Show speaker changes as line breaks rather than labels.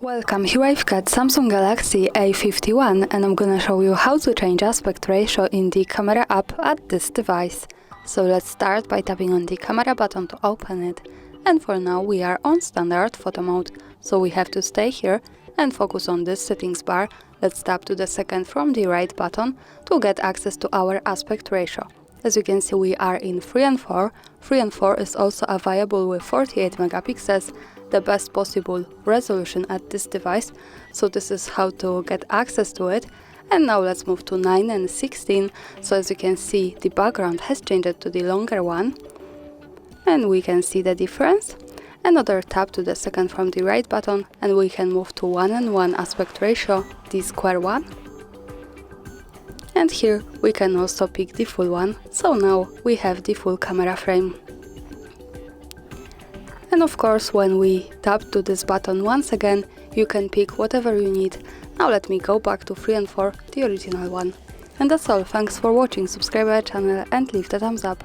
Welcome, here I've got Samsung Galaxy A51 and I'm gonna show you how to change aspect ratio in the camera app at this device. So let's start by tapping on the camera button to open it. And for now we are on standard photo mode, so we have to stay here and focus on this settings bar. Let's tap to the second from the right button to get access to our aspect ratio. As you can see, we are in 3 and 4. 3 and 4 is also available with 48 megapixels, the best possible resolution at this device. So this is how to get access to it. And now let's move to 9 and 16. So as you can see, the background has changed to the longer one. And we can see the difference. Another tap to the second from the right button and we can move to 1 and 1 aspect ratio, the square one. And here we can also pick the full one, so now we have the full camera frame. And of course, when we tap to this button once again, you can pick whatever you need. Now let me go back to 3 and 4, the original one. And that's all, thanks for watching, subscribe our channel and leave the thumbs up.